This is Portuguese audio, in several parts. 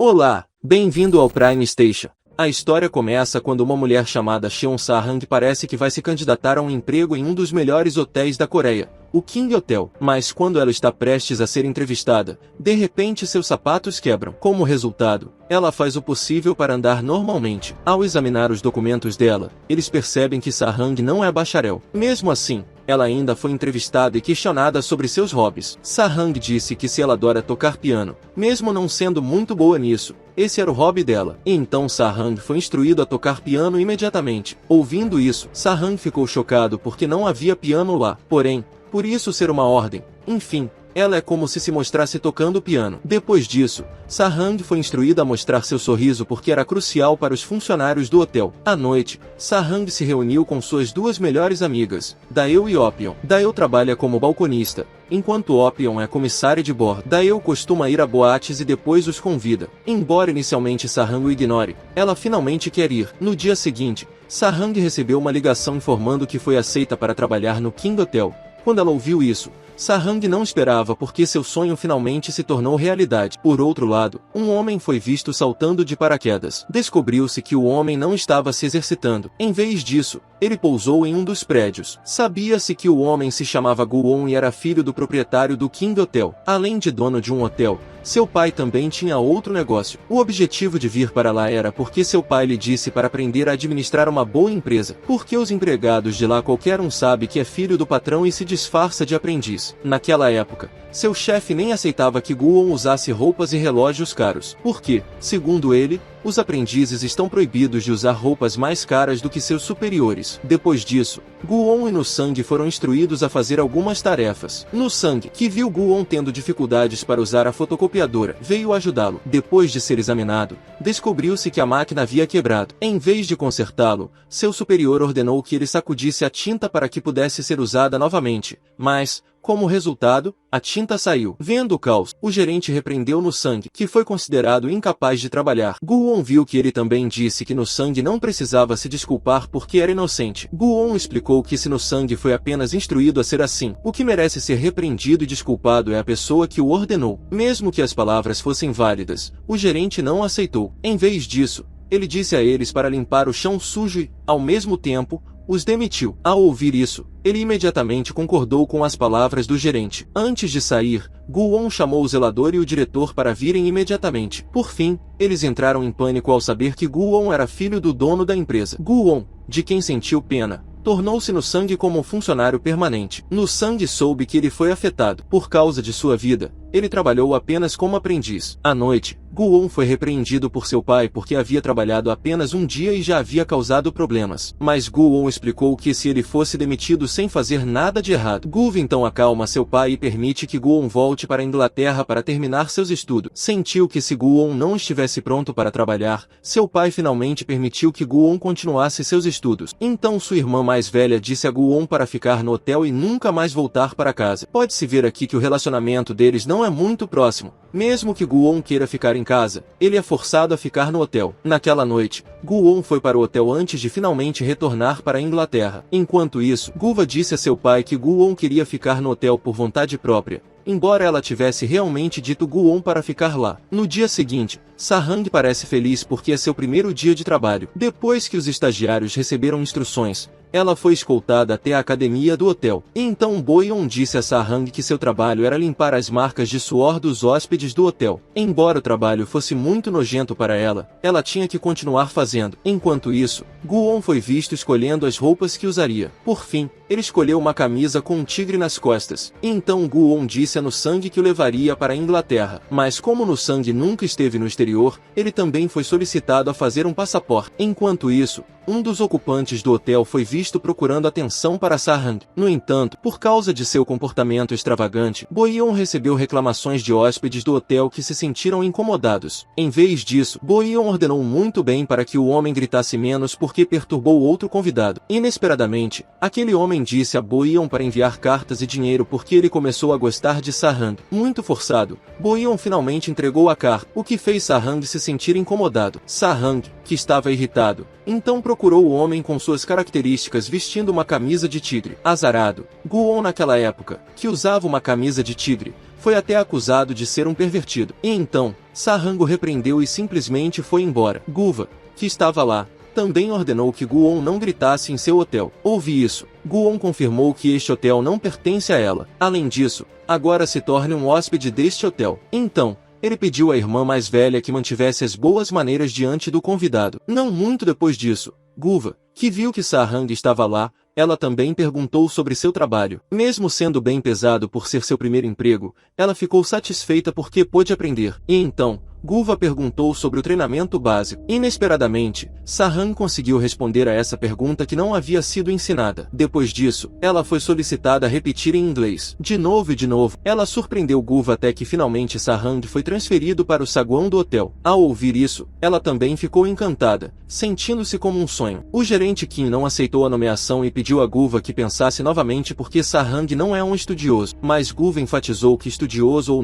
Olá, bem-vindo ao Prime Station. A história começa quando uma mulher chamada Cheon Sa-hang parece que vai se candidatar a um emprego em um dos melhores hotéis da Coreia, o King Hotel. Mas quando ela está prestes a ser entrevistada, de repente seus sapatos quebram. Como resultado, ela faz o possível para andar normalmente. Ao examinar os documentos dela, eles percebem que Sa-hang não é bacharel. Mesmo assim, ela ainda foi entrevistada e questionada sobre seus hobbies. Sa-hang disse que se ela adora tocar piano, mesmo não sendo muito boa nisso, esse era o hobby dela. E então Sa-hang foi instruído a tocar piano imediatamente. Ouvindo isso, Sa-hang ficou chocado porque não havia piano lá. Porém, por isso ser uma ordem, enfim, ela é como se mostrasse tocando piano. Depois disso, Sa-hang foi instruída a mostrar seu sorriso porque era crucial para os funcionários do hotel. À noite, Sa-hang se reuniu com suas duas melhores amigas, Daeul e Opyeon. Daeul trabalha como balconista, enquanto Opyeon é comissária de bordo. Daeul costuma ir a boates e depois os convida. Embora inicialmente Sa-hang o ignore, ela finalmente quer ir. No dia seguinte, Sa-hang recebeu uma ligação informando que foi aceita para trabalhar no King Hotel. Quando ela ouviu isso, Sa-hang não esperava porque seu sonho finalmente se tornou realidade. Por outro lado, um homem foi visto saltando de paraquedas. Descobriu-se que o homem não estava se exercitando. Em vez disso, ele pousou em um dos prédios. Sabia-se que o homem se chamava Gu-won e era filho do proprietário do King Hotel. Além de dono de um hotel, seu pai também tinha outro negócio. O objetivo de vir para lá era porque seu pai lhe disse para aprender a administrar uma boa empresa. Porque os empregados de lá qualquer um sabe que é filho do patrão e se disfarça de aprendiz. Naquela época, seu chefe nem aceitava que Gu-won usasse roupas e relógios caros. Porque, segundo ele, os aprendizes estão proibidos de usar roupas mais caras do que seus superiores. Depois disso, Gu-won e No-sang foram instruídos a fazer algumas tarefas. No-sang, que viu Gu-won tendo dificuldades para usar a fotocopiadora, veio ajudá-lo. Depois de ser examinado, descobriu-se que a máquina havia quebrado. Em vez de consertá-lo, seu superior ordenou que ele sacudisse a tinta para que pudesse ser usada novamente. Mas, como resultado, a tinta saiu. Vendo o caos, o gerente repreendeu No-sang, que foi considerado incapaz de trabalhar. Gu-won viu que ele também disse que No-sang não precisava se desculpar porque era inocente. Gu-won explicou que se No-sang foi apenas instruído a ser assim, o que merece ser repreendido e desculpado é a pessoa que o ordenou. Mesmo que as palavras fossem válidas, o gerente não aceitou. Em vez disso, ele disse a eles para limpar o chão sujo e, ao mesmo tempo, os demitiu. Ao ouvir isso, ele imediatamente concordou com as palavras do gerente. Antes de sair, Gu-won chamou o zelador e o diretor para virem imediatamente. Por fim, eles entraram em pânico ao saber que Gu-won era filho do dono da empresa. Gu-won, de quem sentiu pena, tornou-se No-sang como um funcionário permanente. No-sang soube que ele foi afetado. Por causa de sua vida, ele trabalhou apenas como aprendiz. À noite, Gu-won foi repreendido por seu pai porque havia trabalhado apenas um dia e já havia causado problemas. Mas Gu-won explicou que se ele fosse demitido sem fazer nada de errado. Gu então acalma seu pai e permite que Gu-won volte para a Inglaterra para terminar seus estudos. Sentiu que se Gu-won não estivesse pronto para trabalhar, seu pai finalmente permitiu que Gu-won continuasse seus estudos. Então sua irmã mais velha disse a Gu-won para ficar no hotel e nunca mais voltar para casa. Pode-se ver aqui que o relacionamento deles não é muito próximo. Mesmo que Gu-won queira ficar em casa, ele é forçado a ficar no hotel. Naquela noite, Gu-won foi para o hotel antes de finalmente retornar para a Inglaterra. Enquanto isso, Guva disse a seu pai que Gu-won queria ficar no hotel por vontade própria, embora ela tivesse realmente dito Gu-won para ficar lá. No dia seguinte, Sa-hang parece feliz porque é seu primeiro dia de trabalho. Depois que os estagiários receberam instruções, ela foi escoltada até a academia do hotel. E então Bo-yeon disse a Sa-hang que seu trabalho era limpar as marcas de suor dos hóspedes do hotel. Embora o trabalho fosse muito nojento para ela tinha que continuar fazendo. Enquanto isso, Gu-won foi visto escolhendo as roupas que usaria. Por fim, ele escolheu uma camisa com um tigre nas costas. E então Gu-won disse a No-sang que o levaria para a Inglaterra. Mas como No-sang nunca esteve no exterior, ele também foi solicitado a fazer um passaporte. Enquanto isso, um dos ocupantes do hotel foi visto procurando atenção para Sa-hang. No entanto, por causa de seu comportamento extravagante, Bo-yeon recebeu reclamações de hóspedes do hotel que se sentiram incomodados. Em vez disso, Bo-yeon ordenou muito bem para que o homem gritasse menos porque perturbou outro convidado. Inesperadamente, aquele homem disse a Bo-yeon para enviar cartas e dinheiro porque ele começou a gostar de Sa-hang. Muito forçado, Bo-yeon finalmente entregou a carta, o que fez Sa-hang se sentir incomodado. Sa-hang, que estava irritado, então procurou o homem com suas características vestindo uma camisa de tigre. Azarado, Gu-won naquela época, que usava uma camisa de tigre, foi até acusado de ser um pervertido. E então, Sarang o repreendeu e simplesmente foi embora. Guva, que estava lá, também ordenou que Guon não gritasse em seu hotel. Ouvi isso. Guon confirmou que este hotel não pertence a ela. Além disso, agora se torne um hóspede deste hotel. Então, ele pediu à irmã mais velha que mantivesse as boas maneiras diante do convidado. Não muito depois disso, Guva, que viu que Sarang estava lá, ela também perguntou sobre seu trabalho. Mesmo sendo bem pesado por ser seu primeiro emprego, ela ficou satisfeita porque pôde aprender. E então, Guva perguntou sobre o treinamento básico. Inesperadamente, Sarang conseguiu responder a essa pergunta que não havia sido ensinada. Depois disso, ela foi solicitada a repetir em inglês. De novo e de novo, ela surpreendeu Guva até que finalmente Sarang foi transferido para o saguão do hotel. Ao ouvir isso, ela também ficou encantada, sentindo-se como um sonho. O gerente Kim não aceitou a nomeação e pediu a Guva que pensasse novamente porque Sarang não é um estudioso. Mas Guva enfatizou que estudioso ou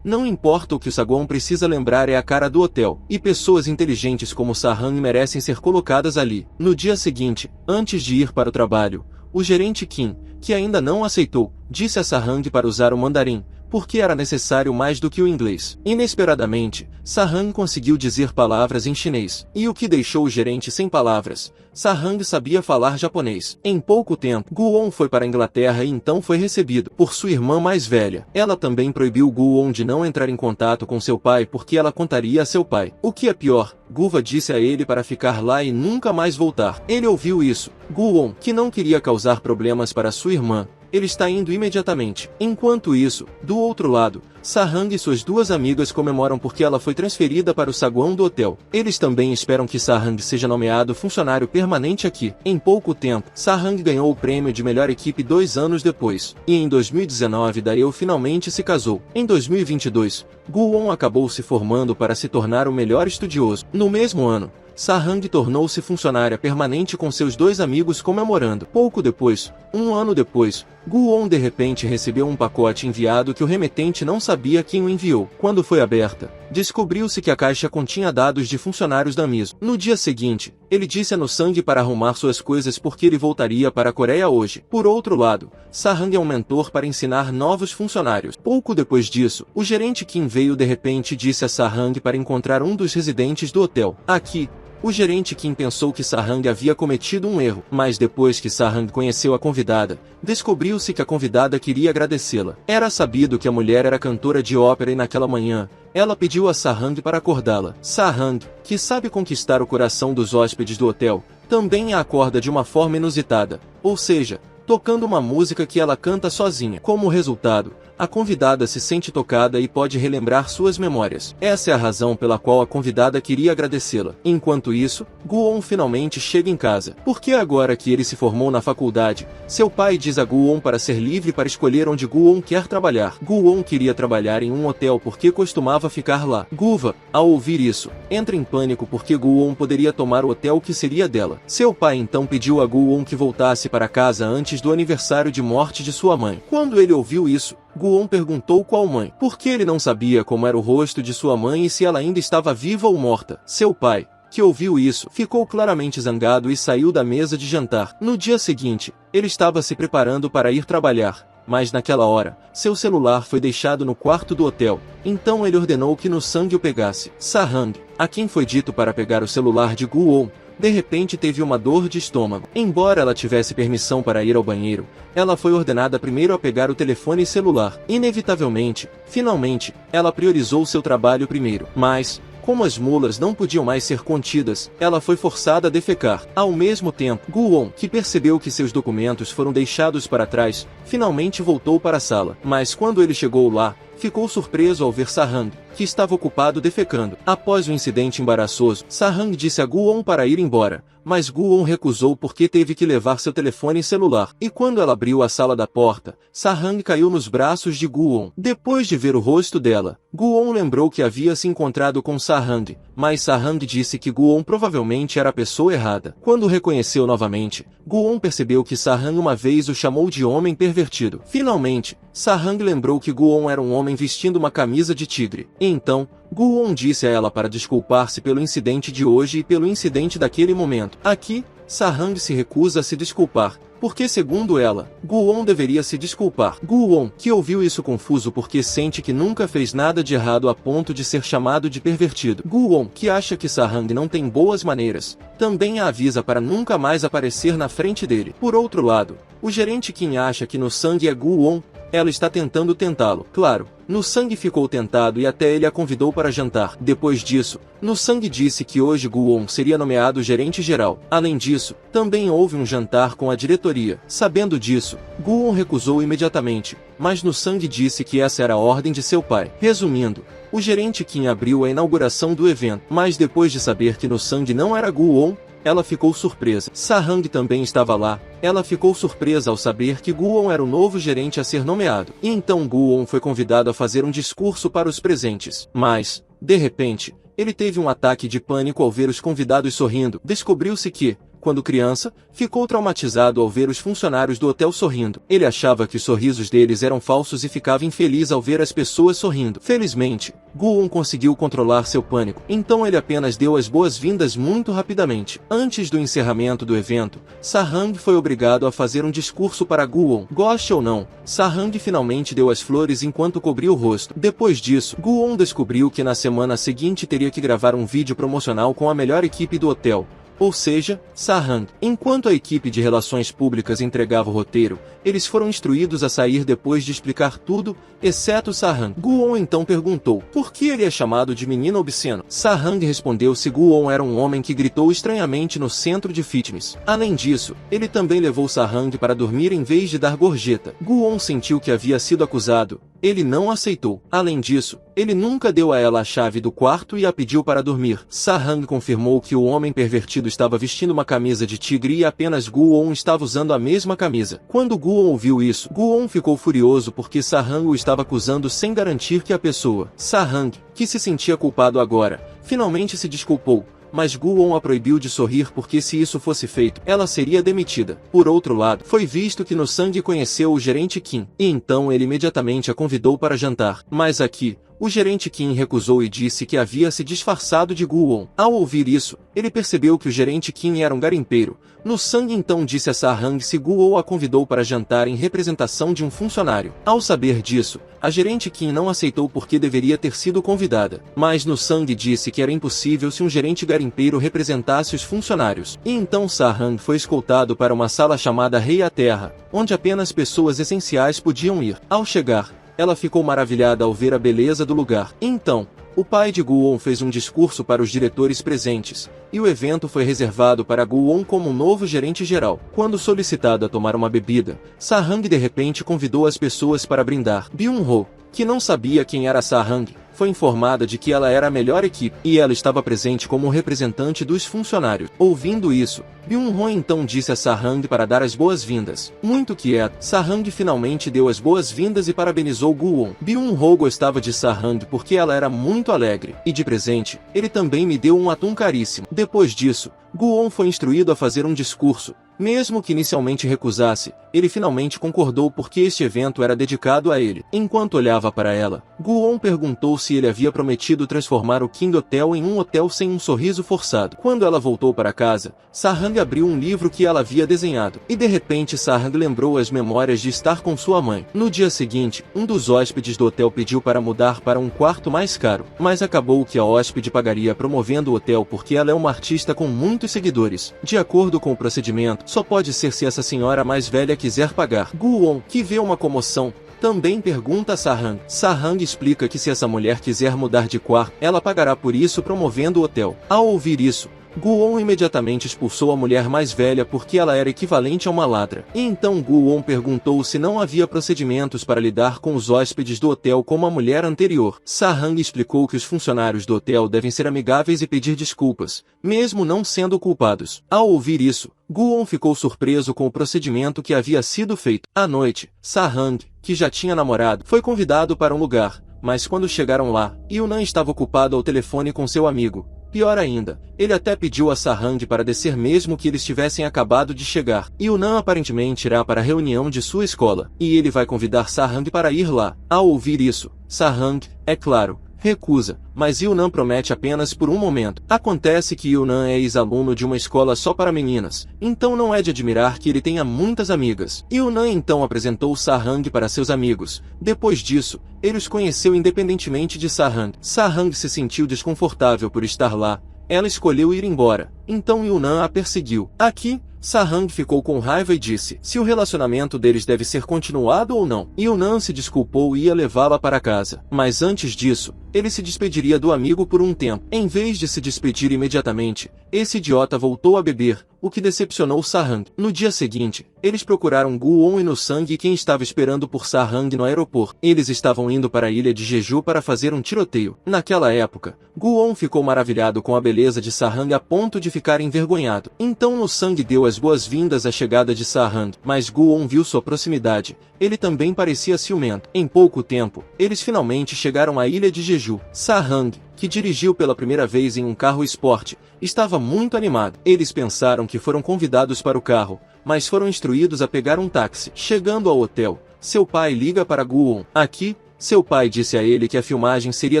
não importa, o que o saguão precisa lembrar é a cara do hotel, e pessoas inteligentes como Sarang merecem ser colocadas ali. No dia seguinte, antes de ir para o trabalho, o gerente Kim, que ainda não aceitou, disse a Sarang para usar o mandarim, porque era necessário mais do que o inglês. Inesperadamente, Sarang conseguiu dizer palavras em chinês, e o que deixou o gerente sem palavras. Sarang sabia falar japonês. Em pouco tempo, Guon foi para a Inglaterra e então foi recebido por sua irmã mais velha. Ela também proibiu Guon de não entrar em contato com seu pai porque ela contaria a seu pai. O que é pior, Guva disse a ele para ficar lá e nunca mais voltar. Ele ouviu isso. Guon, que não queria causar problemas para sua irmã, ele está indo imediatamente. Enquanto isso, do outro lado, Sarang e suas duas amigas comemoram porque ela foi transferida para o saguão do hotel. Eles também esperam que Sarang seja nomeado funcionário permanente aqui. Em pouco tempo, Sarang ganhou o prêmio de melhor equipe 2 anos depois. E em 2019 Daryl finalmente se casou. Em 2022, Guon acabou se formando para se tornar o melhor estudioso. No mesmo ano, Sarang tornou-se funcionária permanente com seus 2 amigos comemorando. Pouco depois, 1 ano depois, Guon de repente recebeu um pacote enviado que o remetente não sabia quem o enviou. Quando foi aberta, descobriu-se que a caixa continha dados de funcionários da Miso. No dia seguinte, ele disse a No-sang para arrumar suas coisas porque ele voltaria para a Coreia hoje. Por outro lado, Sarang é um mentor para ensinar novos funcionários. Pouco depois disso, o gerente Kim veio de repente e disse a Sarang para encontrar um dos residentes do hotel. Aqui, o gerente Kim pensou que Sarang havia cometido um erro, mas depois que Sarang conheceu a convidada, descobriu-se que a convidada queria agradecê-la. Era sabido que a mulher era cantora de ópera e naquela manhã, ela pediu a Sarang para acordá-la. Sarang, que sabe conquistar o coração dos hóspedes do hotel, também a acorda de uma forma inusitada, ou seja, tocando uma música que ela canta sozinha. Como resultado, a convidada se sente tocada e pode relembrar suas memórias. Essa é a razão pela qual a convidada queria agradecê-la. Enquanto isso, Guon finalmente chega em casa. Porque agora que ele se formou na faculdade, seu pai diz a Guon para ser livre para escolher onde Guon quer trabalhar. Guon queria trabalhar em um hotel porque costumava ficar lá. Guva, ao ouvir isso, entra em pânico porque Guon poderia tomar o hotel que seria dela. Seu pai então pediu a Guon que voltasse para casa antes do aniversário de morte de sua mãe. Quando ele ouviu isso, Guon perguntou qual mãe, porque ele não sabia como era o rosto de sua mãe e se ela ainda estava viva ou morta. Seu pai, que ouviu isso, ficou claramente zangado e saiu da mesa de jantar. No dia seguinte, ele estava se preparando para ir trabalhar, mas naquela hora, seu celular foi deixado no quarto do hotel. Então ele ordenou que No-sang o pegasse. Sarang, a quem foi dito para pegar o celular de Guon, de repente teve uma dor de estômago. Embora ela tivesse permissão para ir ao banheiro, ela foi ordenada primeiro a pegar o telefone celular. Inevitavelmente, finalmente, ela priorizou seu trabalho primeiro. Mas, como as mulas não podiam mais ser contidas, ela foi forçada a defecar. Ao mesmo tempo, Guon, que percebeu que seus documentos foram deixados para trás, finalmente voltou para a sala. Mas quando ele chegou lá, ficou surpreso ao ver Sarang, que estava ocupado defecando. Após o incidente embaraçoso, Sarang disse a Guon para ir embora, mas Guon recusou porque teve que levar seu telefone celular. E quando ela abriu a sala da porta, Sarang caiu nos braços de Guon. Depois de ver o rosto dela, Guon lembrou que havia se encontrado com Sarang, mas Sarang disse que Guon provavelmente era a pessoa errada. Quando o reconheceu novamente, Guon percebeu que Sarang uma vez o chamou de homem pervertido. Finalmente, Sarang lembrou que Guon era um homem vestindo uma camisa de tigre. E então, Guon disse a ela para desculpar-se pelo incidente de hoje e pelo incidente daquele momento. Aqui, Sarang se recusa a se desculpar, porque segundo ela, Guon deveria se desculpar. Guon, que ouviu isso confuso porque sente que nunca fez nada de errado a ponto de ser chamado de pervertido. Guon, que acha que Sarang não tem boas maneiras, também a avisa para nunca mais aparecer na frente dele. Por outro lado, o gerente Kim acha que No-sang é Guon, ela está tentando tentá-lo. Claro, No-sang ficou tentado e até ele a convidou para jantar. Depois disso, No-sang disse que hoje Guon seria nomeado gerente geral. Além disso, também houve um jantar com a diretoria. Sabendo disso, Guon recusou imediatamente, mas No-sang disse que essa era a ordem de seu pai. Resumindo, o gerente Kim abriu a inauguração do evento, mas depois de saber que No-sang não era Guon, ela ficou surpresa. Sarang também estava lá. Ela ficou surpresa ao saber que Guon era o novo gerente a ser nomeado. E então Guon foi convidado a fazer um discurso para os presentes. Mas, de repente, ele teve um ataque de pânico ao ver os convidados sorrindo. Descobriu-se que, quando criança, ficou traumatizado ao ver os funcionários do hotel sorrindo. Ele achava que os sorrisos deles eram falsos e ficava infeliz ao ver as pessoas sorrindo. Felizmente, Guon conseguiu controlar seu pânico, então ele apenas deu as boas-vindas muito rapidamente. Antes do encerramento do evento, Sarang foi obrigado a fazer um discurso para Guon. Goste ou não, Sarang finalmente deu as flores enquanto cobria o rosto. Depois disso, Guon descobriu que na semana seguinte teria que gravar um vídeo promocional com a melhor equipe do hotel, ou seja, Sarang. Enquanto a equipe de relações públicas entregava o roteiro, eles foram instruídos a sair depois de explicar tudo, exceto Sarang. Guon então perguntou por que ele é chamado de menino obsceno. Sarang respondeu se Guon era um homem que gritou estranhamente no centro de fitness. Além disso, ele também levou Sarang para dormir em vez de dar gorjeta. Guon sentiu que havia sido acusado. Ele não aceitou. Além disso, ele nunca deu a ela a chave do quarto e a pediu para dormir. Sarang confirmou que o homem pervertido estava vestindo uma camisa de tigre e apenas Guon estava usando a mesma camisa. Quando Guon ouviu isso, Guon ficou furioso porque Sarang o estava acusando sem garantir que a pessoa. Sarang, que se sentia culpado agora, finalmente se desculpou. Mas Guon a proibiu de sorrir porque se isso fosse feito, ela seria demitida. Por outro lado, foi visto que No-sang conheceu o gerente Kim, e então ele imediatamente a convidou para jantar. Mas aqui, o gerente Kim recusou e disse que havia se disfarçado de Guon. Ao ouvir isso, ele percebeu que o gerente Kim era um garimpeiro. No-sang então disse a Sarang se Guon a convidou para jantar em representação de um funcionário. Ao saber disso, a gerente Kim não aceitou porque deveria ter sido convidada. Mas No-sang disse que era impossível se um gerente garimpeiro representasse os funcionários. E então Sarang foi escoltado para uma sala chamada Rei à Terra, onde apenas pessoas essenciais podiam ir. Ao chegar, ela ficou maravilhada ao ver a beleza do lugar. Então, o pai de Guon fez um discurso para os diretores presentes, e o evento foi reservado para Guon como um novo gerente geral. Quando solicitado a tomar uma bebida, Sarang de repente convidou as pessoas para brindar. Byung-ho, que não sabia quem era Sarang, foi informada de que ela era a melhor equipe, e ela estava presente como representante dos funcionários. Ouvindo isso, Byung-ho então disse a Sarang para dar as boas-vindas. Muito quieto, Sarang finalmente deu as boas-vindas e parabenizou Guon. Byung-ho gostava de Sarang porque ela era muito alegre, e de presente, ele também me deu um atum caríssimo. Depois disso, Guon foi instruído a fazer um discurso. Mesmo que inicialmente recusasse, ele finalmente concordou porque este evento era dedicado a ele. Enquanto olhava para ela, Guon perguntou se ele havia prometido transformar o King Hotel em um hotel sem um sorriso forçado. Quando ela voltou para casa, Sarang abriu um livro que ela havia desenhado, e de repente Sarang lembrou as memórias de estar com sua mãe. No dia seguinte, um dos hóspedes do hotel pediu para mudar para um quarto mais caro, mas acabou que a hóspede pagaria promovendo o hotel porque ela é uma artista com muitos seguidores. De acordo com o procedimento, só pode ser se essa senhora mais velha quiser pagar. Guon, que vê uma comoção, também pergunta a Sarang. Sarang explica que se essa mulher quiser mudar de quarto, ela pagará por isso promovendo o hotel. Ao ouvir isso, Guon imediatamente expulsou a mulher mais velha porque ela era equivalente a uma ladra. E então Guon perguntou se não havia procedimentos para lidar com os hóspedes do hotel como a mulher anterior. Sarang explicou que os funcionários do hotel devem ser amigáveis e pedir desculpas, mesmo não sendo culpados. Ao ouvir isso, Guon ficou surpreso com o procedimento que havia sido feito. À noite, Sarang, que já tinha namorado, foi convidado para um lugar, mas quando chegaram lá, Yunan estava ocupado ao telefone com seu amigo. Pior ainda, ele até pediu a Sarang para descer mesmo que eles tivessem acabado de chegar. Yunan aparentemente irá para a reunião de sua escola, e ele vai convidar Sarang para ir lá. Ao ouvir isso, Sarang, é claro, recusa, mas Yunan promete apenas por um momento. Acontece que Yunan é ex-aluno de uma escola só para meninas, então não é de admirar que ele tenha muitas amigas. Yunan então apresentou Sarang para seus amigos. Depois disso, ele os conheceu independentemente de Sarang. Sarang se sentiu desconfortável por estar lá. Ela escolheu ir embora, então Yunan a perseguiu. Aqui, Sarang ficou com raiva e disse se o relacionamento deles deve ser continuado ou não. Yunan se desculpou e ia levá-la para casa. Mas antes disso, ele se despediria do amigo por um tempo. Em vez de se despedir imediatamente, esse idiota voltou a beber, o que decepcionou Sarang. No dia seguinte, eles procuraram Guon e Nusang, quem estava esperando por Sarang no aeroporto. Eles estavam indo para a ilha de Jeju para fazer um tiroteio. Naquela época, Guon ficou maravilhado com a beleza de Sarang a ponto de ficar envergonhado. Então Nusang deu as boas-vindas à chegada de Sarang, mas Guon viu sua proximidade. Ele também parecia ciumento. Em pouco tempo, eles finalmente chegaram à ilha de Jeju. Sarang, que dirigiu pela primeira vez em um carro esporte, estava muito animado. Eles pensaram que foram convidados para o carro, mas foram instruídos a pegar um táxi. Chegando ao hotel, seu pai liga para Guon. Aqui, seu pai disse a ele que a filmagem seria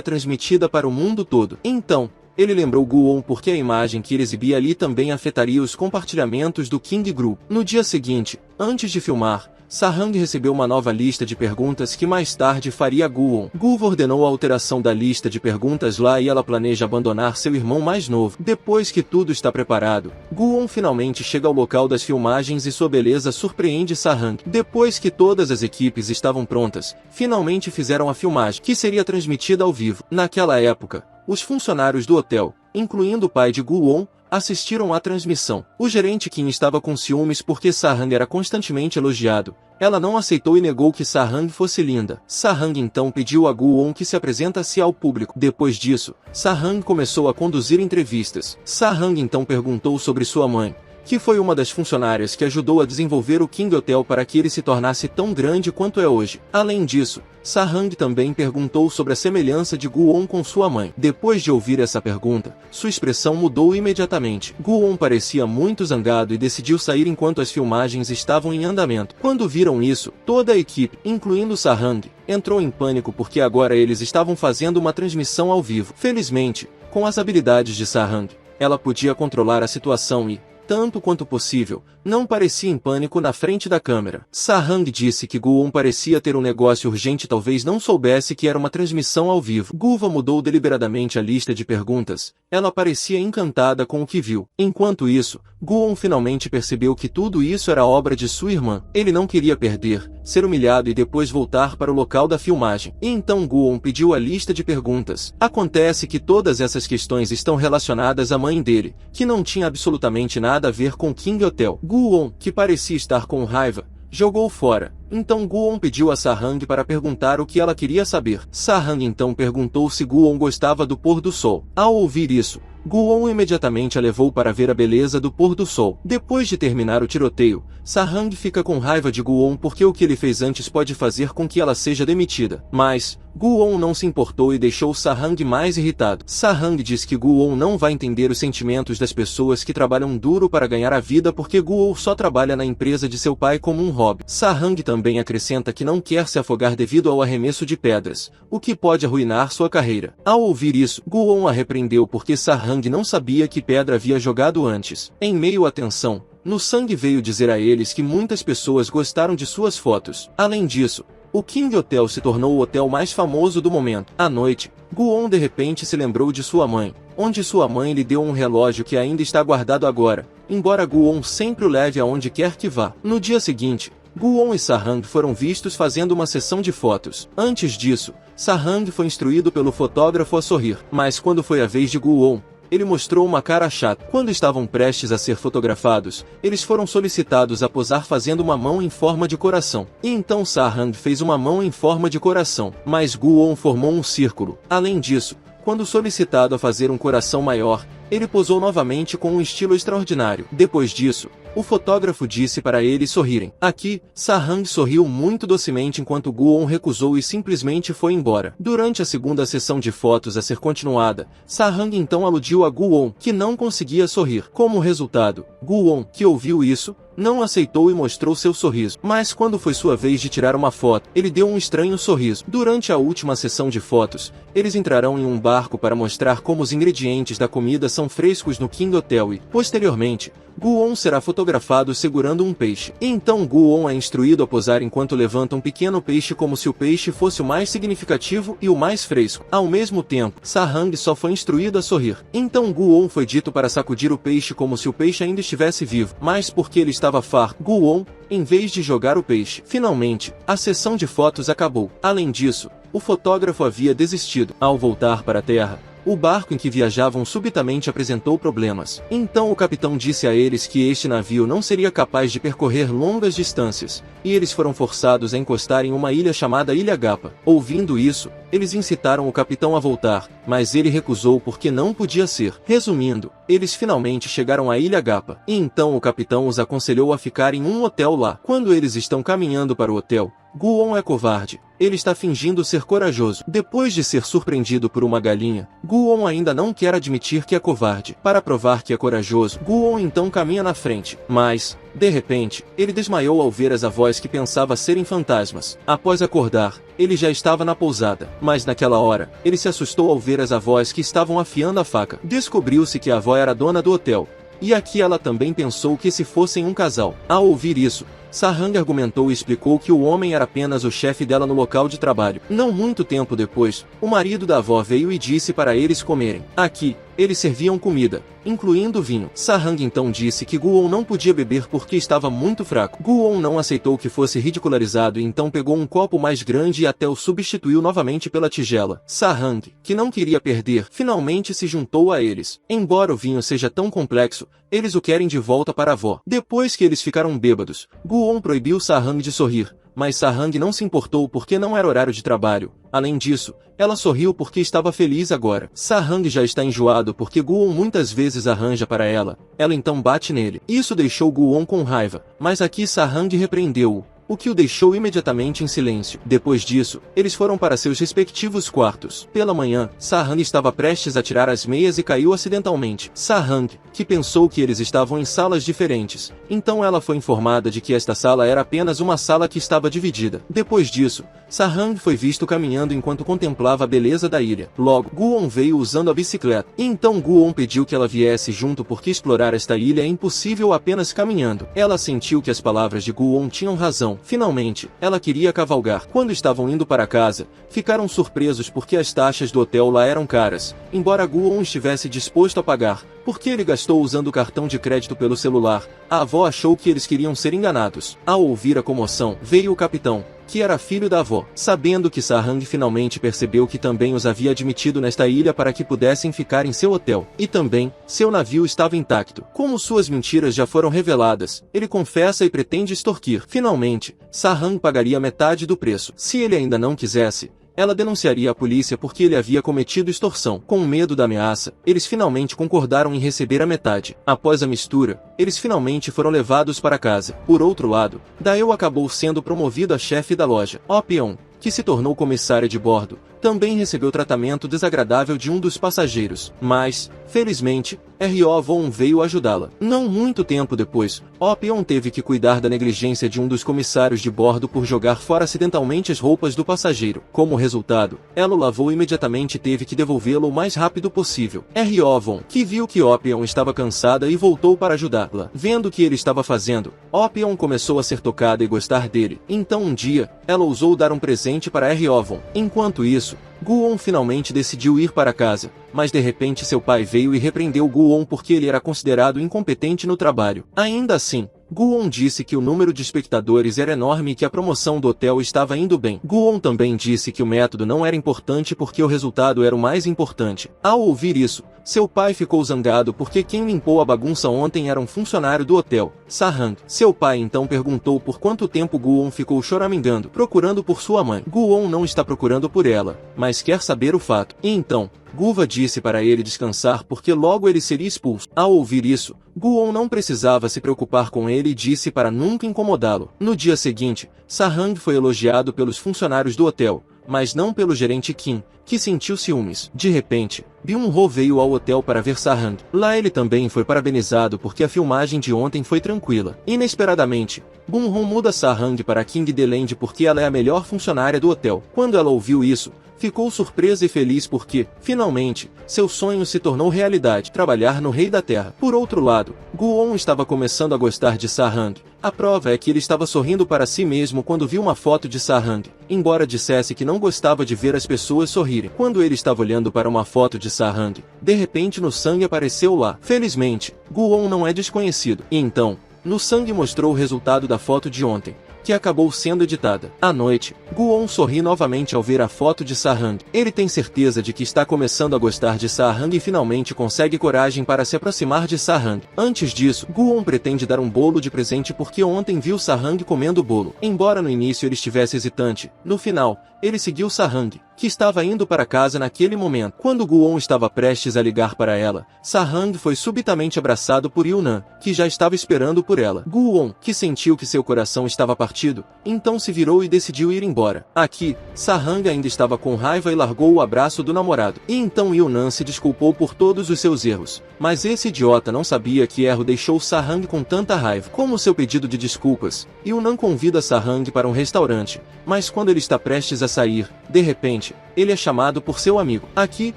transmitida para o mundo todo. Então, ele lembrou Guon porque a imagem que ele exibia ali também afetaria os compartilhamentos do King Group. No dia seguinte, antes de filmar, Sarang recebeu uma nova lista de perguntas que mais tarde faria Guon. Guon ordenou a alteração da lista de perguntas lá e ela planeja abandonar seu irmão mais novo. Depois que tudo está preparado, Guon finalmente chega ao local das filmagens e sua beleza surpreende Sarang. Depois que todas as equipes estavam prontas, finalmente fizeram a filmagem, que seria transmitida ao vivo. Naquela época, os funcionários do hotel, incluindo o pai de Guon, assistiram à transmissão. O gerente Kim estava com ciúmes porque Sarang era constantemente elogiado. Ela não aceitou e negou que Sarang fosse linda. Sarang então pediu a Guon que se apresentasse ao público. Depois disso, Sarang começou a conduzir entrevistas. Sarang então perguntou sobre sua mãe, que foi uma das funcionárias que ajudou a desenvolver o King Hotel para que ele se tornasse tão grande quanto é hoje. Além disso, Sarang também perguntou sobre a semelhança de Guon com sua mãe. Depois de ouvir essa pergunta, sua expressão mudou imediatamente. Guon parecia muito zangado e decidiu sair enquanto as filmagens estavam em andamento. Quando viram isso, toda a equipe, incluindo Sarang, entrou em pânico porque agora eles estavam fazendo uma transmissão ao vivo. Felizmente, com as habilidades de Sarang, ela podia controlar a situação e, tanto quanto possível, não parecia em pânico na frente da câmera. Sarang disse que Guon parecia ter um negócio urgente e talvez não soubesse que era uma transmissão ao vivo. Guva mudou deliberadamente a lista de perguntas. Ela parecia encantada com o que viu. Enquanto isso, Guon finalmente percebeu que tudo isso era obra de sua irmã. Ele não queria perder, ser humilhado e depois voltar para o local da filmagem. E então Guon pediu a lista de perguntas. Acontece que todas essas questões estão relacionadas à mãe dele, que não tinha absolutamente nada a ver com King Hotel. Guon, que parecia estar com raiva, jogou fora. Então Guon pediu a Sarang para perguntar o que ela queria saber. Sarang então perguntou se Guon gostava do pôr do sol. Ao ouvir isso, Guon imediatamente a levou para ver a beleza do pôr do sol. Depois de terminar o tiroteio, Sarang fica com raiva de Guon porque o que ele fez antes pode fazer com que ela seja demitida. Mas Guon não se importou e deixou Sarang mais irritado. Sarang diz que Guon não vai entender os sentimentos das pessoas que trabalham duro para ganhar a vida porque Guon só trabalha na empresa de seu pai como um hobby. Sarang também acrescenta que não quer se afogar devido ao arremesso de pedras, o que pode arruinar sua carreira. Ao ouvir isso, Guon a repreendeu porque Sarang não sabia que pedra havia jogado antes. Em meio à tensão, Nusang veio dizer a eles que muitas pessoas gostaram de suas fotos. Além disso, o King Hotel se tornou o hotel mais famoso do momento. À noite, Guon de repente se lembrou de sua mãe, onde sua mãe lhe deu um relógio que ainda está guardado agora, embora Guon sempre o leve aonde quer que vá. No dia seguinte, Guon e Sarang foram vistos fazendo uma sessão de fotos. Antes disso, Sarang foi instruído pelo fotógrafo a sorrir, mas quando foi a vez de Guon, ele mostrou uma cara chata. Quando estavam prestes a ser fotografados, eles foram solicitados a posar fazendo uma mão em forma de coração. E então Sarang fez uma mão em forma de coração, mas Guon formou um círculo. Além disso, quando solicitado a fazer um coração maior, ele posou novamente com um estilo extraordinário. Depois disso, o fotógrafo disse para eles sorrirem. Aqui, Sarang sorriu muito docemente enquanto Guon recusou e simplesmente foi embora. Durante a segunda sessão de fotos a ser continuada, Sarang então aludiu a Guon, que não conseguia sorrir. Como resultado, Guon, que ouviu isso, não aceitou e mostrou seu sorriso. Mas quando foi sua vez de tirar uma foto, ele deu um estranho sorriso. Durante a última sessão de fotos, eles entrarão em um barco para mostrar como os ingredientes da comida são frescos no King Hotel e, posteriormente, Gu-on será fotografado segurando um peixe. Então Gu-on é instruído a posar enquanto levanta um pequeno peixe como se o peixe fosse o mais significativo e o mais fresco. Ao mesmo tempo, Sarang só foi instruído a sorrir. Então Gu-on foi dito para sacudir o peixe como se o peixe ainda estivesse vivo, mas porque ele estava farto, Gu-on, em vez de jogar o peixe. Finalmente, a sessão de fotos acabou. Além disso, o fotógrafo havia desistido. Ao voltar para a Terra, o barco em que viajavam subitamente apresentou problemas. Então o capitão disse a eles que este navio não seria capaz de percorrer longas distâncias, e eles foram forçados a encostar em uma ilha chamada Ilha Gapa. Ouvindo isso, eles incitaram o capitão a voltar, mas ele recusou porque não podia ser. Resumindo, eles finalmente chegaram à Ilha Gapa, e então o capitão os aconselhou a ficar em um hotel lá. Quando eles estão caminhando para o hotel, Gu-on é covarde. Ele está fingindo ser corajoso. Depois de ser surpreendido por uma galinha, Gu-on ainda não quer admitir que é covarde. Para provar que é corajoso, Gu-on então caminha na frente. Mas, de repente, ele desmaiou ao ver as avós que pensava serem fantasmas. Após acordar, ele já estava na pousada. Mas naquela hora, ele se assustou ao ver as avós que estavam afiando a faca. Descobriu-se que a avó era dona do hotel. E aqui ela também pensou que se fossem um casal. Ao ouvir isso, Sarang argumentou e explicou que o homem era apenas o chefe dela no local de trabalho. Não muito tempo depois, o marido da avó veio e disse para eles comerem. Aqui, eles serviam comida, incluindo vinho. Sarang então disse que Gu-on não podia beber porque estava muito fraco. Gu-on não aceitou que fosse ridicularizado e então pegou um copo mais grande e até o substituiu novamente pela tigela. Sarang, que não queria perder, finalmente se juntou a eles. Embora o vinho seja tão complexo, eles o querem de volta para a avó. Depois que eles ficaram bêbados, Gu-on proibiu Sarang de sorrir, mas Sarang não se importou porque não era horário de trabalho. Além disso, ela sorriu porque estava feliz agora. Sarang já está enjoado porque Gu-on muitas vezes arranja para ela. Ela então bate nele. Isso deixou Gu-on com raiva, mas aqui Sarang repreendeu-o, o que o deixou imediatamente em silêncio. Depois disso, eles foram para seus respectivos quartos. Pela manhã, Sarang estava prestes a tirar as meias e caiu acidentalmente. Sarang, que pensou que eles estavam em salas diferentes, então ela foi informada de que esta sala era apenas uma sala que estava dividida. Depois disso, Sarang foi visto caminhando enquanto contemplava a beleza da ilha. Logo, Gu-on veio usando a bicicleta. E então Gu-on pediu que ela viesse junto porque explorar esta ilha é impossível apenas caminhando. Ela sentiu que as palavras de Gu-on tinham razão. Finalmente, ela queria cavalgar. Quando estavam indo para casa, ficaram surpresos porque as taxas do hotel lá eram caras, embora Gu-on estivesse disposto a pagar, porque ele gastou usando o cartão de crédito pelo celular. A avó achou que eles queriam ser enganados. Ao ouvir a comoção, veio o capitão, que era filho da avó. Sabendo que Sarang finalmente percebeu que também os havia admitido nesta ilha para que pudessem ficar em seu hotel. E também, seu navio estava intacto. Como suas mentiras já foram reveladas, ele confessa e pretende extorquir. Finalmente, Sarang pagaria metade do preço. Se ele ainda não quisesse, ela denunciaria a polícia porque ele havia cometido extorsão. Com medo da ameaça, eles finalmente concordaram em receber a metade. Após a mistura, eles finalmente foram levados para casa. Por outro lado, Daewoo acabou sendo promovido a chefe da loja. Oh-pyeon, que se tornou comissária de bordo, também recebeu tratamento desagradável de um dos passageiros. Mas, felizmente, Ryo-won veio ajudá-la. Não muito tempo depois, Oh-pyeon teve que cuidar da negligência de um dos comissários de bordo por jogar fora acidentalmente as roupas do passageiro. Como resultado, ela o lavou imediatamente e teve que devolvê-lo o mais rápido possível. Ryo-won, que viu que Oh-pyeon estava cansada e voltou para ajudá-la. Vendo o que ele estava fazendo, Oh-pyeon começou a ser tocada e gostar dele. Então um dia, ela ousou dar um presente para Ryo-won. Enquanto isso, Gu-on finalmente decidiu ir para casa, mas de repente seu pai veio e repreendeu Gu-on porque ele era considerado incompetente no trabalho. Ainda assim, Gu-on disse que o número de espectadores era enorme e que a promoção do hotel estava indo bem. Gu-on também disse que o método não era importante porque o resultado era o mais importante. Ao ouvir isso, seu pai ficou zangado porque quem limpou a bagunça ontem era um funcionário do hotel, Sarang. Seu pai então perguntou por quanto tempo Gu-on ficou choramingando, procurando por sua mãe. Gu-on não está procurando por ela, mas quer saber o fato. E então, Guva disse para ele descansar porque logo ele seria expulso. Ao ouvir isso, Gu-on não precisava se preocupar com ele e disse para nunca incomodá-lo. No dia seguinte, Sarang foi elogiado pelos funcionários do hotel, mas não pelo gerente Kim, que sentiu ciúmes. De repente, Byung-ho veio ao hotel para ver Sarang. Lá ele também foi parabenizado porque a filmagem de ontem foi tranquila. Inesperadamente, Byung-ho muda Sarang para King Deland porque ela é a melhor funcionária do hotel. Quando ela ouviu isso, ficou surpresa e feliz porque, finalmente, seu sonho se tornou realidade, trabalhar no Rei da Terra. Por outro lado, Gu-on estava começando a gostar de Sarang. A prova é que ele estava sorrindo para si mesmo quando viu uma foto de Sarang, embora dissesse que não gostava de ver as pessoas sorrirem. Quando ele estava olhando para uma foto de Sarang, de repente no sangue apareceu lá. Felizmente, Gu-on não é desconhecido. E então, no sangue mostrou o resultado da foto de ontem, que acabou sendo editada. À noite, Gu-on sorri novamente ao ver a foto de Sarang. Ele tem certeza de que está começando a gostar de Sarang e finalmente consegue coragem para se aproximar de Sarang. Antes disso, Gu-on pretende dar um bolo de presente porque ontem viu Sarang comendo o bolo. Embora no início ele estivesse hesitante, no final, ele seguiu Sarang, que estava indo para casa naquele momento. Quando Gu-on estava prestes a ligar para ela, Sarang foi subitamente abraçado por Yunnan, que já estava esperando por ela. Gu-on, que sentiu que seu coração estava partido, então se virou e decidiu ir embora. Aqui, Sarang ainda estava com raiva e largou o abraço do namorado. E então Yunnan se desculpou por todos os seus erros, mas esse idiota não sabia que erro deixou Sarang com tanta raiva. Como seu pedido de desculpas, Yunnan convida Sarang para um restaurante, mas quando ele está prestes a sair, de repente, ele é chamado por seu amigo. Aqui,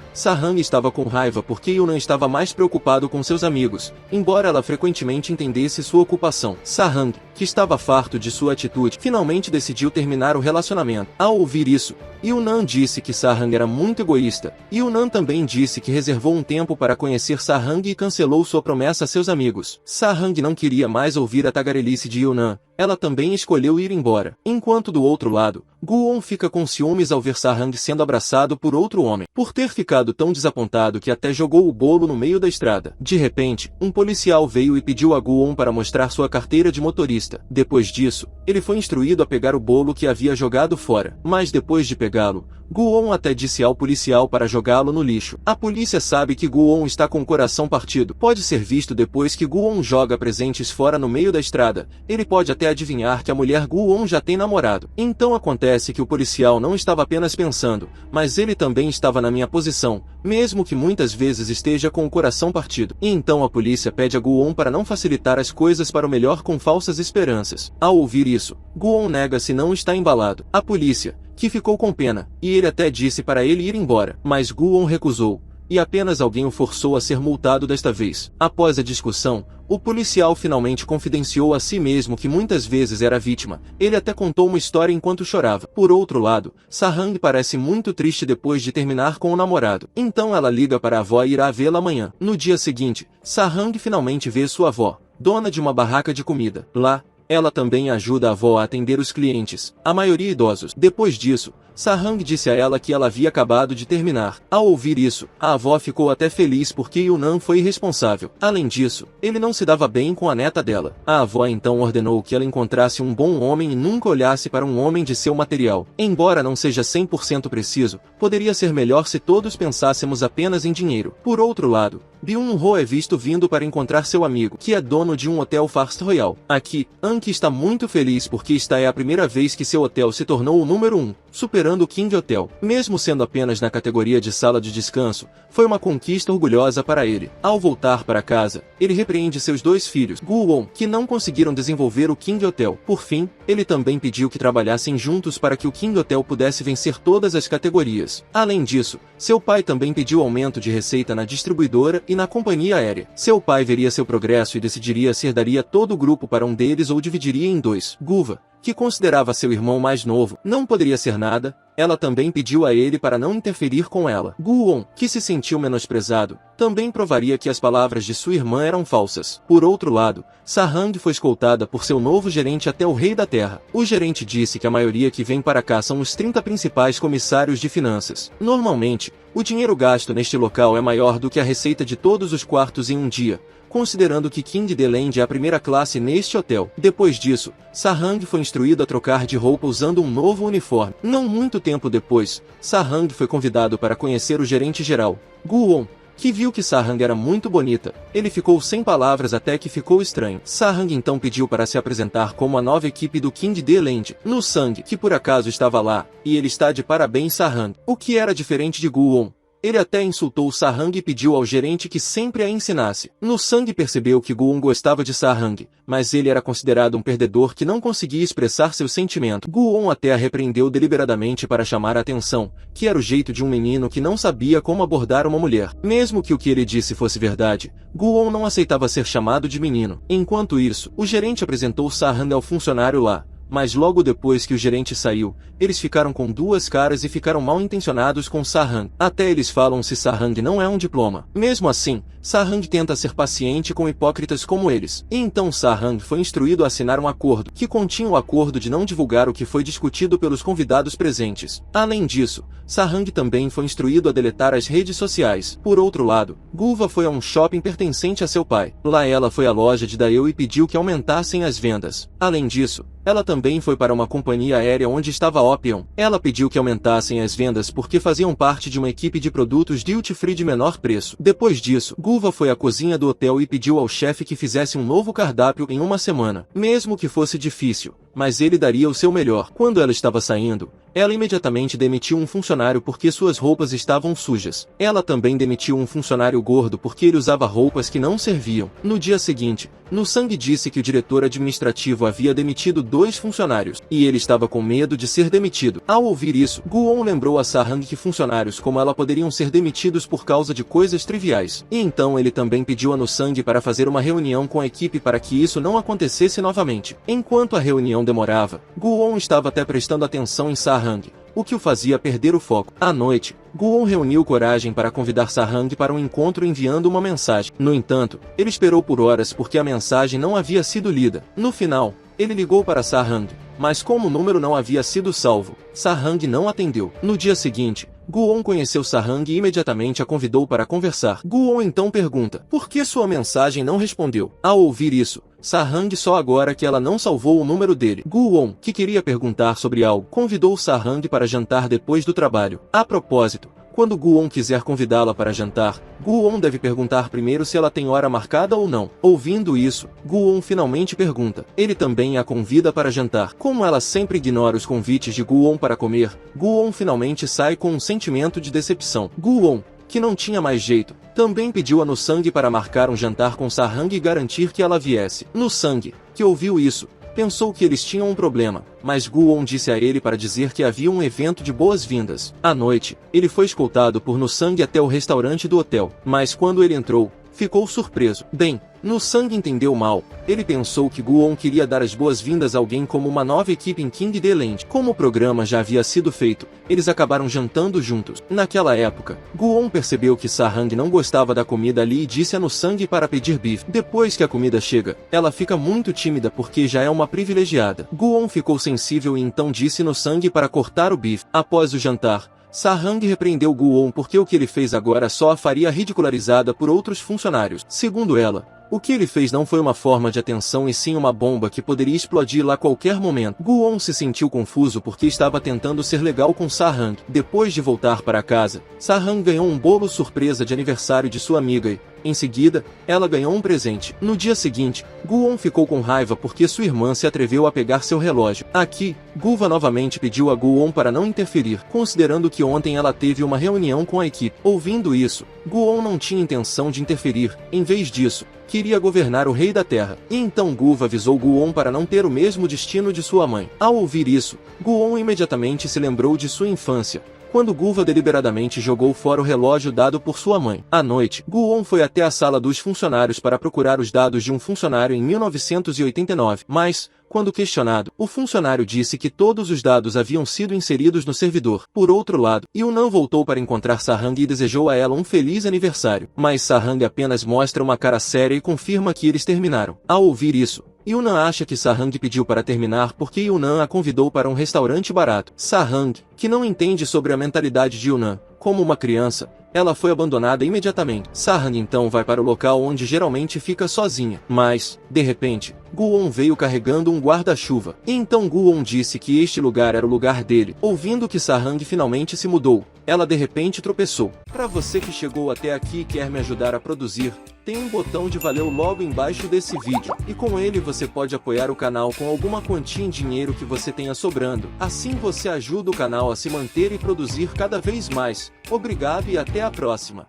Sarang estava com raiva porque Yunnan estava mais preocupado com seus amigos, embora ela frequentemente entendesse sua ocupação. Sarang, que estava farto de sua atitude, finalmente decidiu terminar o relacionamento. Ao ouvir isso, Yunnan disse que Sarang era muito egoísta. Yunnan também disse que reservou um tempo para conhecer Sarang e cancelou sua promessa a seus amigos. Sarang não queria mais ouvir a tagarelice de Yunnan. Ela também escolheu ir embora. Enquanto do outro lado, Gu-on fica com ciúmes ao ver Sarang sendo abraçado por outro homem, por ter ficado tão desapontado que até jogou o bolo no meio da estrada. De repente, um policial veio e pediu a Gu-on para mostrar sua carteira de motorista. Depois disso, ele foi instruído a pegar o bolo que havia jogado fora. Mas depois de pegá-lo, Gu-on até disse ao policial para jogá-lo no lixo. A polícia sabe que Gu-on está com o coração partido. Pode ser visto depois que Gu-on joga presentes fora no meio da estrada. Ele pode até adivinhar que a mulher Gu-on já tem namorado. Então acontece que o policial não estava apenas pensando, mas ele também estava na minha posição, mesmo que muitas vezes esteja com o coração partido. E então a polícia pede a Gu-on para não facilitar as coisas para o melhor com falsas esperanças. Ao ouvir isso, Gu-on nega-se e não está embalado. A polícia, que ficou com pena, e ele até disse para ele ir embora, mas Gu-on recusou, e apenas alguém o forçou a ser multado desta vez. Após a discussão, o policial finalmente confidenciou a si mesmo que muitas vezes era vítima. Ele até contou uma história enquanto chorava. Por outro lado, Sarang parece muito triste depois de terminar com o namorado. Então ela liga para a avó e irá vê-la amanhã. No dia seguinte, Sarang finalmente vê sua avó, dona de uma barraca de comida. Lá, ela também ajuda a avó a atender os clientes, a maioria idosos. Depois disso, Sarang disse a ela que ela havia acabado de terminar. Ao ouvir isso, a avó ficou até feliz porque Yunnan foi irresponsável. Além disso, ele não se dava bem com a neta dela. A avó então ordenou que ela encontrasse um bom homem e nunca olhasse para um homem de seu material. Embora não seja 100% preciso, poderia ser melhor se todos pensássemos apenas em dinheiro. Por outro lado, Byung-ho é visto vindo para encontrar seu amigo, que é dono de um hotel Fast Royal. Aqui, Anki está muito feliz porque esta é a primeira vez que seu hotel se tornou o número 1, superando o King Hotel. Mesmo sendo apenas na categoria de sala de descanso, foi uma conquista orgulhosa para ele. Ao voltar para casa, ele repreende seus dois filhos, Gu-on, que não conseguiram desenvolver o King Hotel. Por fim, ele também pediu que trabalhassem juntos para que o King Hotel pudesse vencer todas as categorias. Além disso, seu pai também pediu aumento de receita na distribuidora e na companhia aérea. Seu pai veria seu progresso e decidiria se herdaria todo o grupo para um deles ou dividiria em dois. Guva, que considerava seu irmão mais novo, não poderia ser nada. Ela também pediu a ele para não interferir com ela. Gu-on, que se sentiu menosprezado, também provaria que as palavras de sua irmã eram falsas. Por outro lado, Sarang foi escoltada por seu novo gerente até o Rei da Terra. O gerente disse que a maioria que vem para cá são os 30 principais comissários de finanças. Normalmente, o dinheiro gasto neste local é maior do que a receita de todos os quartos em um dia, considerando que King Deland é a primeira classe neste hotel. Depois disso, Sarang foi instruído a trocar de roupa usando um novo uniforme. Não muito tempo depois, Sarang foi convidado para conhecer o gerente geral, Gu-on, que viu que Sarang era muito bonita. Ele ficou sem palavras até que ficou estranho. Sarang então pediu para se apresentar como a nova equipe do King D Land, no Sang, que por acaso estava lá, e ele está de parabéns Sarang, o que era diferente de Gu-on. Ele até insultou Sarang e pediu ao gerente que sempre a ensinasse. No Sang percebeu que Gu-on gostava de Sarang, mas ele era considerado um perdedor que não conseguia expressar seu sentimento. Gu-on até a repreendeu deliberadamente para chamar a atenção, que era o jeito de um menino que não sabia como abordar uma mulher. Mesmo que o que ele disse fosse verdade, Gu-on não aceitava ser chamado de menino. Enquanto isso, o gerente apresentou Sarang ao funcionário lá. Mas logo depois que o gerente saiu, eles ficaram com duas caras e ficaram mal intencionados com Sarang. Até eles falam se Sarang não é um diploma. Mesmo assim, Sarang tenta ser paciente com hipócritas como eles. E então Sarang foi instruído a assinar um acordo, que continha o acordo de não divulgar o que foi discutido pelos convidados presentes. Além disso, Sarang também foi instruído a deletar as redes sociais. Por outro lado, Guva foi a um shopping pertencente a seu pai. Lá ela foi à loja de Daewoo e pediu que aumentassem as vendas. Além disso, ela também foi para uma companhia aérea onde estava Opion. Ela pediu que aumentassem as vendas porque faziam parte de uma equipe de produtos duty-free de menor preço. Depois disso, Guva foi à cozinha do hotel e pediu ao chefe que fizesse um novo cardápio em uma semana. Mesmo que fosse difícil, mas ele daria o seu melhor. Quando ela estava saindo, ela imediatamente demitiu um funcionário porque suas roupas estavam sujas. Ela também demitiu um funcionário gordo porque ele usava roupas que não serviam. No dia seguinte, No Sang disse que o diretor administrativo havia demitido 2 funcionários, e ele estava com medo de ser demitido. Ao ouvir isso, Gu-on lembrou a Sarang que funcionários como ela poderiam ser demitidos por causa de coisas triviais. E então ele também pediu a No Sang para fazer uma reunião com a equipe para que isso não acontecesse novamente. Enquanto a reunião demorava, Gu-on estava até prestando atenção em Sarang, o que o fazia perder o foco. À noite, Gu-on reuniu coragem para convidar Sarang para um encontro enviando uma mensagem. No entanto, ele esperou por horas porque a mensagem não havia sido lida. No final, ele ligou para Sarang, mas como o número não havia sido salvo, Sarang não atendeu. No dia seguinte, Gu-on conheceu Sarang e imediatamente a convidou para conversar. Gu-on então pergunta, por que sua mensagem não respondeu? Ao ouvir isso, Sarang só agora que ela não salvou o número dele. Gu-on, que queria perguntar sobre algo, convidou Sarang para jantar depois do trabalho. A propósito, quando Gu-on quiser convidá-la para jantar, Gu-on deve perguntar primeiro se ela tem hora marcada ou não. Ouvindo isso, Gu-on finalmente pergunta. Ele também a convida para jantar. Como ela sempre ignora os convites de Gu-on para comer, Gu-on finalmente sai com um sentimento de decepção. Gu-on, que não tinha mais jeito, também pediu a No Sang para marcar um jantar com Sarang e garantir que ela viesse. No Sang, que ouviu isso, pensou que eles tinham um problema, mas Gu-on disse a ele para dizer que havia um evento de boas-vindas. À noite, ele foi escoltado por No Sang até o restaurante do hotel, mas quando ele entrou, ficou surpreso. Bem, No Sang entendeu mal. Ele pensou que Gu-on queria dar as boas-vindas a alguém como uma nova equipe em King D Land. Como o programa já havia sido feito, eles acabaram jantando juntos. Naquela época, Gu-on percebeu que Sarang não gostava da comida ali e disse a No Sang para pedir bife. Depois que a comida chega, ela fica muito tímida porque já é uma privilegiada. Gu-on ficou sensível e então disse No Sang para cortar o bife. Após o jantar, Sarang repreendeu Gu-on porque o que ele fez agora só a faria ridicularizada por outros funcionários. Segundo ela, o que ele fez não foi uma forma de atenção e sim uma bomba que poderia explodir lá a qualquer momento. Gu-on se sentiu confuso porque estava tentando ser legal com Sarang. Depois de voltar para casa, Sarang ganhou um bolo surpresa de aniversário de sua amiga e, em seguida, ela ganhou um presente. No dia seguinte, Gu-on ficou com raiva porque sua irmã se atreveu a pegar seu relógio. Aqui, Guva novamente pediu a Gu-on para não interferir, considerando que ontem ela teve uma reunião com a equipe. Ouvindo isso, Gu-on não tinha intenção de interferir. Em vez disso, queria governar o rei da terra. E então Guva avisou Gu-on para não ter o mesmo destino de sua mãe. Ao ouvir isso, Gu-on imediatamente se lembrou de sua infância, quando Guva deliberadamente jogou fora o relógio dado por sua mãe. À noite, Gu-on foi até a sala dos funcionários para procurar os dados de um funcionário em 1989, mas, quando questionado, o funcionário disse que todos os dados haviam sido inseridos no servidor. Por outro lado, Yu-nan voltou para encontrar Sarang e desejou a ela um feliz aniversário. Mas Sarang apenas mostra uma cara séria e confirma que eles terminaram. Ao ouvir isso, Yu-nan acha que Sarang pediu para terminar porque Yu-nan a convidou para um restaurante barato. Sarang, que não entende sobre a mentalidade de Yu-nan, como uma criança, ela foi abandonada imediatamente. Sarang então vai para o local onde geralmente fica sozinha. Mas, de repente, Gu-on veio carregando um guarda-chuva. E então Gu-on disse que este lugar era o lugar dele. Ouvindo que Sarang finalmente se mudou, ela de repente tropeçou. Para você que chegou até aqui e quer me ajudar a produzir, tem um botão de valeu logo embaixo desse vídeo, e com ele você pode apoiar o canal com alguma quantia em dinheiro que você tenha sobrando. Assim você ajuda o canal a se manter e produzir cada vez mais. Obrigado e até a próxima.